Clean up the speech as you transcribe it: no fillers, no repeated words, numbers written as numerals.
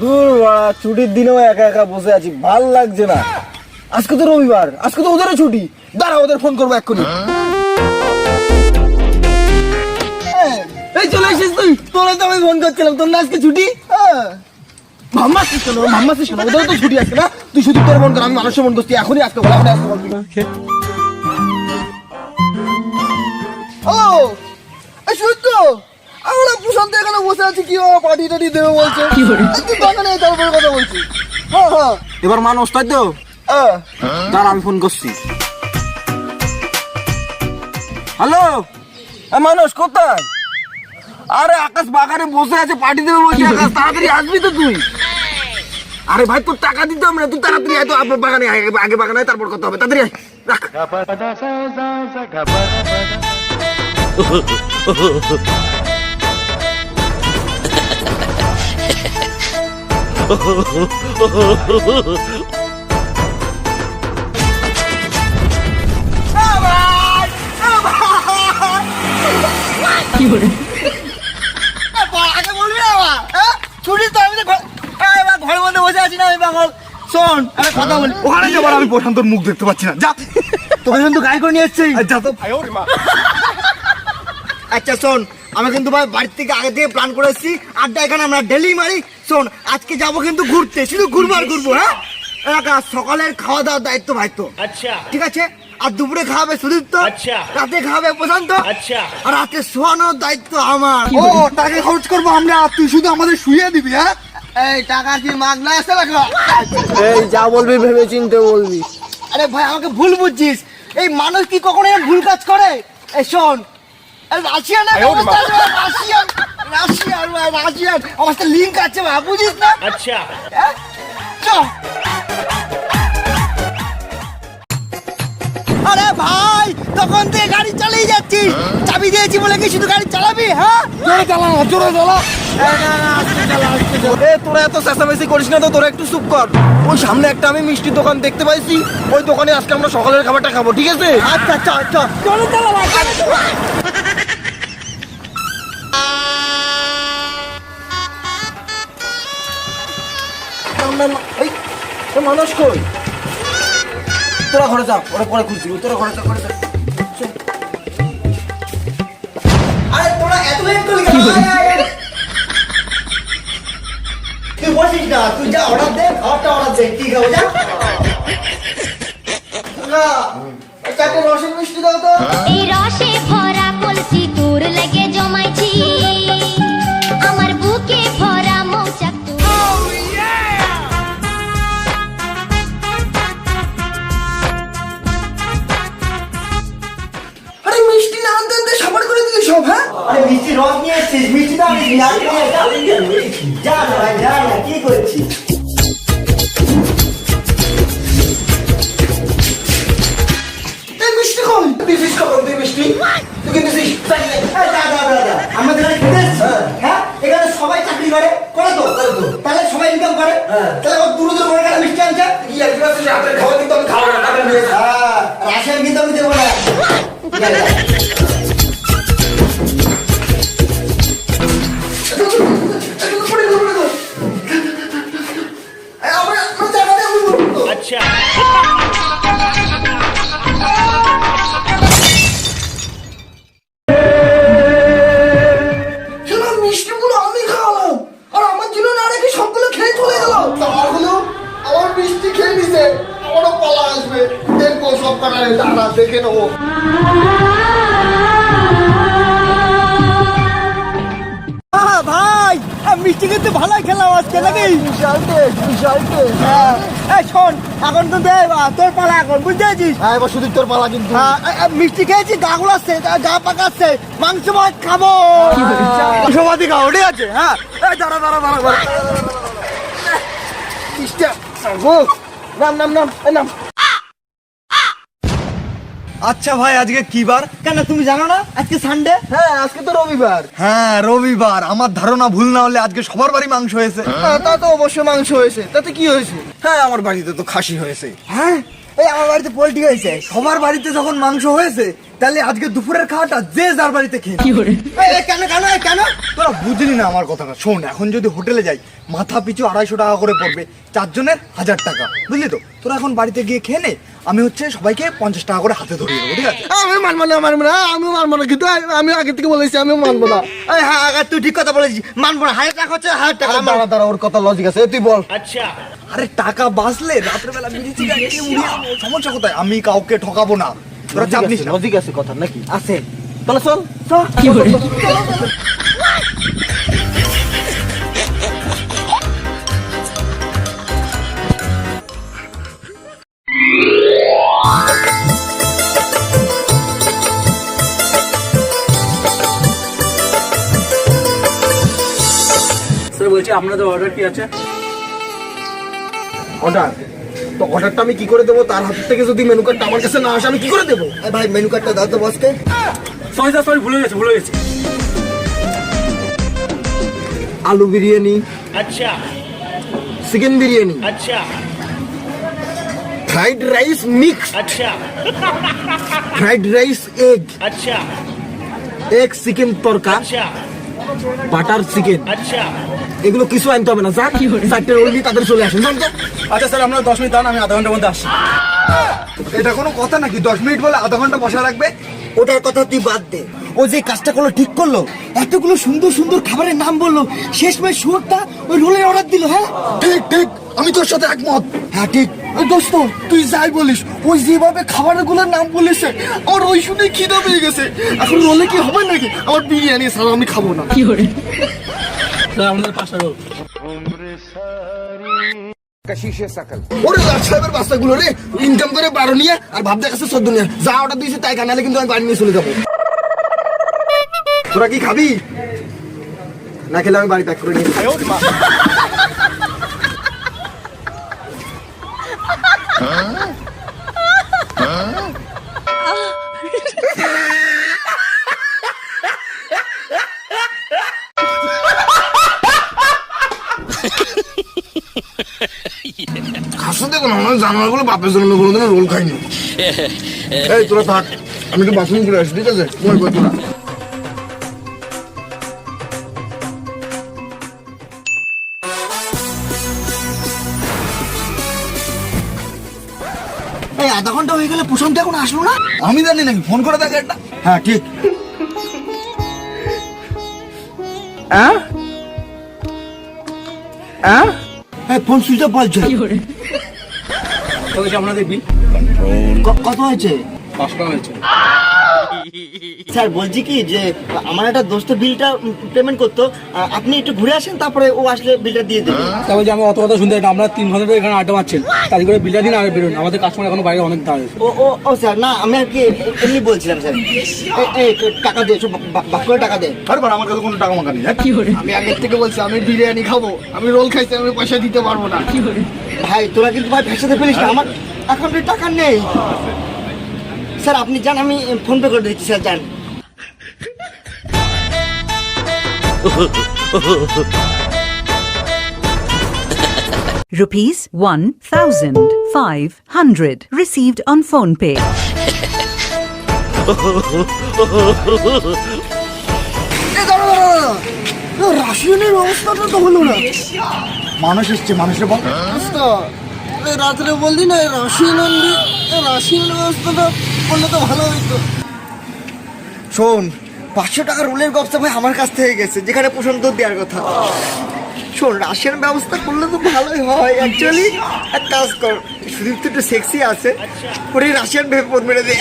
দূর বাড়া, ছুটির দিনেও একা একা বসে আছি, ভাল লাগছে না। আজকে তো রবিবার, আজকে তো ওদেরও ছুটি। দাঁড়া, ওদের ফোন করবো এক্ষুনি। এই চলে এসেছিস তুই? তোরে তো আমি ফোন করছিলাম, তোর না আজকে ছুটি? ভাম্মাসিস কেন? ওদেরও তো ছুটি আজকে না। তুই শুধু তোর ফোন কর, আমি মানুষের ফোন করছি এখনই। আজকে বলা আজকে বলবি। ও শুদ্ধ, আমরা প্রশান্ত এখানে বসে আছি, কি পার্টি টাটি দেবে বলছে। তুই বাগানে তারপরে কথা বলছি। হ্যাঁ, এবার মানুষ তাই তো। তার আমি ফোন করছি। হ্যালো, মানুষ কোথায়? আরে আকাশ বাগানে বসে আছে, পার্টি দেবে বলছে। আকাশ তাড়াতাড়ি আসবি তো তুই? আরে ভাই, তোর টাকা দিতে হবে না, তুই তাড়াতাড়ি আয় তো। আপনার বাগানে আগে বাগানে আয়, তারপর কথা হবে। তাড়াতাড়ি আয়, রাখ। কি বলে আগে বলবি না? ছুটি তো আমি ঘরের মধ্যে বসে আছি না। আমি পাগল, শোন একটা কথা বলি। ওখানে যাবার আমি প্রশান্তর মুখ দেখতে পাচ্ছি না। যা, তোকে কিন্তু গায়ে করে নিয়ে এসছি। যা তো। আচ্ছা শোন, আমি কিন্তু ভাই বাড়ির থেকে আগে থেকে প্ল্যান করে এসেছি। আড্ডা এখানে আমরা ডেলি মারি। শোন, আজকে যাবো কিন্তু ঘুরতে, শুধু ঘুরবো আর ঘুরবো। হ্যাঁ, সকালের খাওয়া দাওয়ার দায়িত্ব ভাই তো। আচ্ছা ঠিক আছে। আর দুপুরে খাওয়াবে সুদীপ্ত, রাতে খাওয়াবে প্রশান্ত, আর রাতে শোয়ানোর দায়িত্ব আমার। ও, টাকা খরচ করবো আমরা, তুই শুধু আমাদের শুয়ে দিবি। হ্যাঁ, এই টাকা কি মাগনা আসতে লাগলো? এই যা বলবি ভেবে চিন্তে বলবি। আরে ভাই, আমাকে ভুল বুঝছিস। এই মানুষ কি কখনো ভুল কাজ করে? এই শোন, রাশিয়ান আমার সাথে লিঙ্ক আছে ভাই, বুঝিস না? আচ্ছা চল। আরে ভাই, তখন থেকে গাড়ি চালিয়ে যাচ্ছিস, চাবি দিয়েছি বলে কি শুধু গাড়ি চালাবি? হ্যাঁ, জোরে চালা, জোরে চালা। তোরা এত চেঁচামেচি করিস না তো, তোরা একটু চুপ কর। ওই সামনে একটা আমি মিষ্টির দোকান দেখতে পাইছি, ওই দোকানে আজকে আমরা সকালের খাবারটা খাবো, ঠিক আছে? আচ্ছা চল চল, জোরে চালা ভাই। মানুষ কই? তোরা ঘরে যা, ওরা পরে খুঁজছি। তোরা ঘরে যা, ঘরে যা। আরে তোরা এত লেট করলি কেন? তুই বসিস না, তুই যা অর্ডার দে, খাবারটা অর্ডার দে। কি খাবো যা? চারটে রসের মিষ্টি দাও তো। এই রসে ভরা কলসি তোর লাগে জমাইছি, আমার বুকে ভরা মৌচাক। সব হ্যাঁ, আরে মিষ্টি রস নিয়ে এসেছিস, মিষ্টি দাও। যা ভাই, যা, কি করছিস? মিষ্টি কম, তুই মিষ্টি তুই কিন্তু আমাদের হ্যাঁ, এখানে সবাই চাকরি করে তো, তাহলে সবাই ইনকাম করে, তাহলে দূর দূর করে গেলে মিষ্টি আনছে। খাওয়া কিন্তু আমি খাবো না, রাশিয়ান কিন্তু আমি দেবো না। মিষ্টিগুলো আমি খাওয়ালাম, আর আমার জন্য না রেখে সবগুলো খেয়ে চলে গেল। তাহলে আমার মিষ্টি খেয়ে নিছে, আমারও পালা আসবে। দেখবো সব কাটারে, দাঁড়া দেখে নেবো। ভাই, মিষ্টি কিন্তু ভালোই খেলাম আজকে নাকি? শোন, এখন তো দে তোর পালা, এখন বুঝতে পারছিস? হ্যাঁ, এবার শুধু তোর পালা। কিন্তু মিষ্টি খেয়েছি, গা গুলাচ্ছে, গা পাকাচ্ছে, মাংস ভাত খাবো। মাংস ভাতই খাবো, ঠিক আছে? হ্যাঁ, দাঁড়া দাঁড়া দাঁড়া দাঁড়া। নাম নাম নাম নাম। আচ্ছা ভাই, আজকে কি বার? কেন তুমি জানো না আজকে সানডে? হ্যাঁ, আজকে তো রবিবার। হ্যাঁ, রবিবার। আমার ধারণা ভুল না হলে আজকে সবার বাড়ি মাংস হয়েছে। তা তো অবশ্যই মাংস হয়েছে, তাতে কি হয়েছে? হ্যাঁ, আমার বাড়িতে তো খাসি হয়েছে। হ্যাঁ, এই আমার বাড়িতে পোল্ট্রি হয়েছে। সবার বাড়িতে যখন মাংস হয়েছে, তাহলে আজকে দুপুরের খাওয়াটা যে যার বাড়িতে খেয়ে নে। কেন কেন কেন তোরা বুঝলি না আমার কথাটা? শোন, এখন যদি হোটেলে যাই মাথা পিছু 250 টাকা করে পড়বে, 4 জনের 1000 টাকা, বুঝলি তো? তোরা এখন বাড়িতে গিয়ে খেয়ে নে, আমি হচ্ছে সবাইকে 50 টাকা করে হাতে ধরিয়ে দেবো, ঠিক আছে? আমি মানবো না আমি মানবো না, কিন্তু আমি আগে থেকে বলেছি আমি মানবো না। হ্যাঁ তুই ঠিক কথা বলেছিস, মানবো না। 1000 টাকা হচ্ছে 1000 টাকা। দাঁড়া দাঁড়া, ওর কথা লজিক আছে, তুই বল। আরে টাকা বাঁচলে রাত্রেবেলা বিড়ি সিগারেট খেয়ে উড়িয়ে যাবো, সমস্যা কোথায়? আমি কাউকে ঠকাবো না, তোরা চাপ নিস না। লজিক আছে কথা নাকি? আছে, তাহলে চল। স্যার বলছি আপনাদের অর্ডার কি আছে? অর্ডার তো, অর্ডারটা আমি কি করে দেবো? তার হাত থেকে যদি মেনু কার্ডটা আমার কাছে না আসে আমি কি করে দেবো? ভাই মেনু কার্ডটা দাও তো বসকে। সরি স্যার, সরি, ভুলে গেছি। আলু biryani, chicken biryani, fried rice mix, fried rice egg, egg chicken tarka, butter chicken, এগুলো কিছু আনতে হবে না। যা 4টে রোল নিয়ে তাদের চলে আসেন। আচ্ছা স্যার, আপনারা 10 মিনিট দাঁড়ান, আমি আধা ঘন্টার মধ্যে আসছি। এটা কোনো কথা নাকি? 10 মিনিট বলে আধা ঘন্টা বসা রাখবে? ওটার কথা তুই বাদ দে। ও যে কাজটা করলো ঠিক করলো, এতগুলো সুন্দর সুন্দর খাবারের নাম বললো, শেষমেশ শুয়োরটা ওই রোলের অর্ডার দিল। হ্যাঁ ঠিক ঠিক, আমি তোর সাথে একমত। হ্যাঁ ঠিক। ওই দোস্ত, তুই যাই বলিস, ওই যেভাবে খাবারগুলোর নাম বলেছে আমার ওই শুনে খিদা পেয়ে গেছে। এখন রোলে কি হবে নাকি? আমার বিরিয়ানি ছাড়া আমি খাবো না। স্যার আপনাদের 5টা রোল। ওরে লাট সাহেবের বাচ্চাগুলো রে, ইনকাম করে 12 নিয়ে আর ভাব দেখাচ্ছে 14 নিয়ে। যা অর্ডার দিয়েছে তাই খানালে কিন্তু আমি বাড়ি নিয়ে চলে যাবো। তোরা কি খাবি? না খেলে আমি বাড়ি প্যাক করে নিয়ে খাসো দেখো না, আমার জানোয়ারগুলো বাপের জন্য কোনোদিনও রোল খাইনি। এই তোরা থাক, আমি একটু বাথরুম করে আসি, ঠিক আছে? তোমার কই তোরা? এই আধা ঘন্টা হয়ে গেলে প্রশান্ত এখন আসলো না। আমি জানি নাকি? ফোন করে দেখে একটা। হ্যাঁ ঠিক। ফোন সুইচ অফ বলছে। বলছি আপনাদের বিল কত হয়েছে? 5 টাকা হয়েছে। স্যার বলছি কি যে আমার একটা দোস্ত বিলটা পেমেন্ট করতো, আপনি একটু ঘুরে আসেন, তারপরে ও আসলে বিলটা দিয়ে দেবেন। তা বলছি আমি অত কথা শুনতে পাই না, আপনারা 3 ঘন্টা ধরে এখানে আড্ডা মারছেন, তাই করে বিলটা দিন আর বেরোন, আমাদের কাস্টমার এখনো বাইরে অনেক দাঁড়িয়ে আছে। ও স্যার না, আমি আর কি এমনি বলছিলাম স্যার। এই টাকা দে, বাক করে টাকা দে। আরে বাড়া, আমার কাছে কোনো টাকা মাকা নেই। আমি আগের থেকে বলছি আমি বিরিয়ানি খাবো, আমি রোল খাইছি, আমি পয়সা দিতে পারবো না। ভাই তোরা কিন্তু ভাই ফেসাতে ফেলিস না, আমার অ্যাকাউন্টে টাকা নেই। স্যার আপনি যান, আমি ফোন পে করে দিচ্ছি স্যার, যান। Rupees 1,500 received on PhonePe. রাশিয়ানের অবস্থাটা তো হলো না। মানুষ এসছে, মানুষের বল। রাত্রে বললি না রাশিয়ান অবস্থাটা বললে তো ভালো হইতো। শোন, 500 টাকা রোলের ব্যবস্থা ভাই আমার কাছ থেকে গেছে, যেখানে প্রশান্ত দেওয়ার কথা। শোন, রাশিয়ান ব্যবস্থা করলে তো ভালোই হয়। অ্যাকচুয়ালি এক কাজ কর, সুদীপ তো একটু সেক্সি আছে, ওরে রাশিয়ান ভেবে পদ মেরে দে।